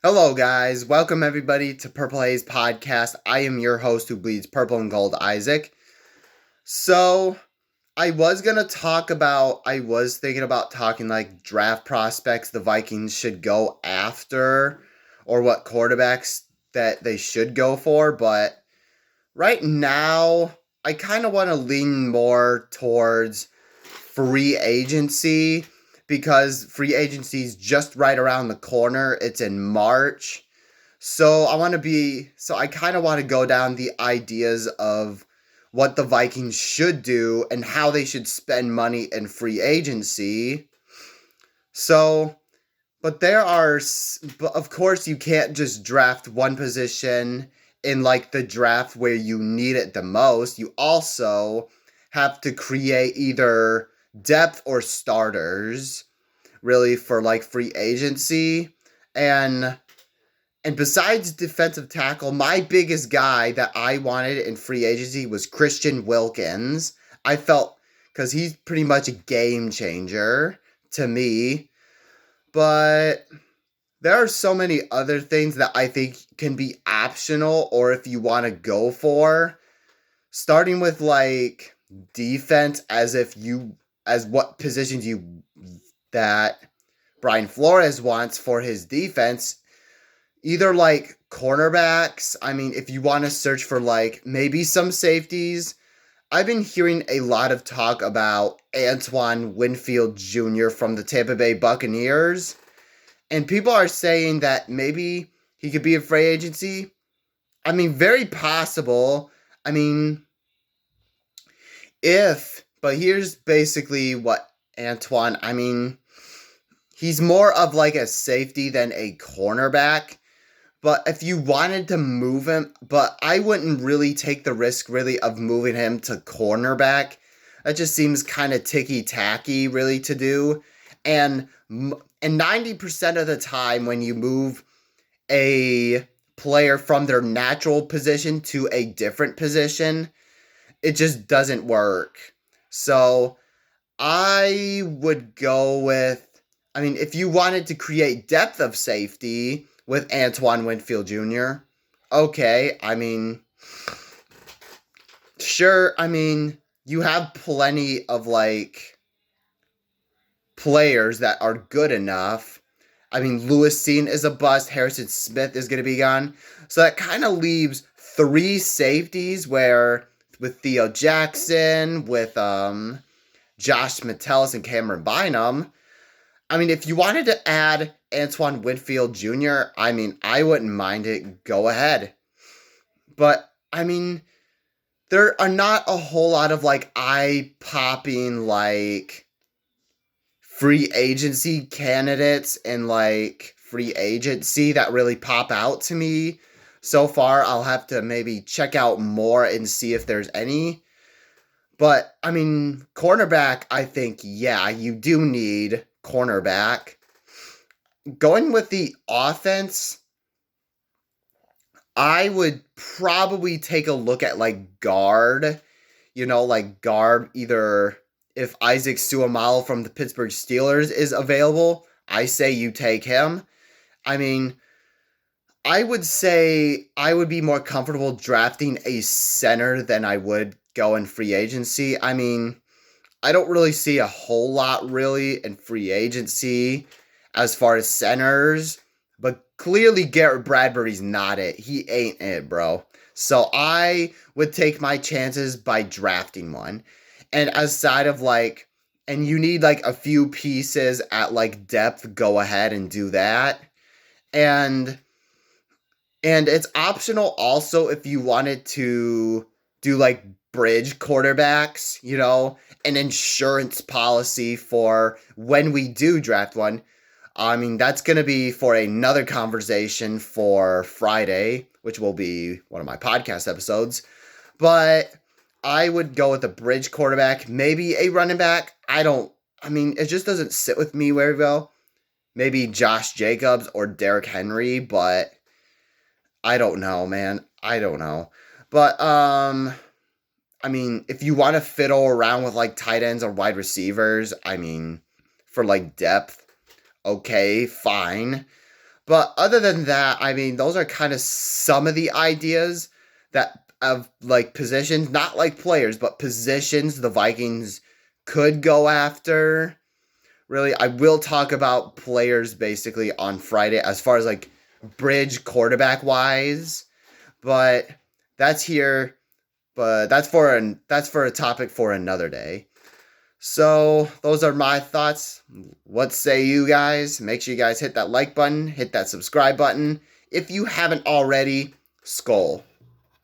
Hello, guys. Welcome, everybody, to Purple Haze Podcast. I am your host who bleeds purple and gold, Isaac. So, I was thinking about talking like draft prospects the Vikings should go after or what quarterbacks that they should go for. But right now, I kind of want to lean more towards free agency because free agency is just right around the corner. It's in March. I kind of want to go down the ideas of what the Vikings should do and how they should spend money in free agency. So, but of course, you can't just draft one position in like the draft where you need it the most. You also have to create either depth or starters really for like free agency. And and besides defensive tackle, my biggest guy that I wanted in free agency was Christian Wilkins. I felt because he's pretty much a game changer to me. But there are so many other things that I think can be optional or if you want to go for. Starting with like defense as what positions you that Brian Flores wants for his defense, either like cornerbacks. I mean, if you want to search for like maybe some safeties, I've been hearing a lot of talk about Antoine Winfield Jr. from the Tampa Bay Buccaneers. And people are saying that maybe he could be a free agency. I mean, very possible. I mean, but here's basically what Antoine, I mean, he's more of like a safety than a cornerback. But if you wanted to move him, but I wouldn't really take the risk really of moving him to cornerback. That just seems kind of ticky tacky really to do. And and 90% of the time when you move a player from their natural position to a different position, it just doesn't work. So I would go with, I mean, if you wanted to create depth of safety with Antoine Winfield Jr., okay, I mean, sure, I mean, you have plenty of like players that are good enough. I mean, Lewis Cine is a bust. Harrison Smith is going to be gone. So that kind of leaves three safeties where with Theo Jackson, with Josh Metellus and Cameron Bynum. I mean, if you wanted to add Antoine Winfield Jr., I mean, I wouldn't mind it. Go ahead. But, I mean, there are not a whole lot of, like, eye-popping, like, free agency candidates and, like, free agency that really pop out to me. So far, I'll have to maybe check out more and see if there's any. But, I mean, cornerback, I think, yeah, you do need cornerback. Going with the offense, I would probably take a look at like guard, like guard either if Isaac Suamalo from the Pittsburgh Steelers is available, I say you take him. I mean, I would say I would be more comfortable drafting a center than I would go in free agency. I mean, I don't really see a whole lot really in free agency as far as centers, but clearly Garrett Bradbury's not it. He ain't it, bro. So I would take my chances by drafting one. And aside of like, and you need like a few pieces at like depth, go ahead and do that. And it's optional also if you wanted to do like bridge quarterbacks, an insurance policy for when we do draft one. I mean, that's going to be for another conversation for Friday, which will be one of my podcast episodes. But I would go with a bridge quarterback, maybe a running back. I mean, it just doesn't sit with me very well. Maybe Josh Jacobs or Derrick Henry, but I don't know, man. I don't know. But I mean, if you want to fiddle around with like tight ends or wide receivers, I mean, for like depth, okay, fine. But other than that, I mean, those are kind of some of the ideas that of like positions, not like players, but positions the Vikings could go after. Really, I will talk about players basically on Friday as far as like bridge quarterback wise, but that's here, but that's for a topic for another day. So, those are my thoughts. What say you guys? Make sure you guys hit that like button, hit that subscribe button. If you haven't already, Skull.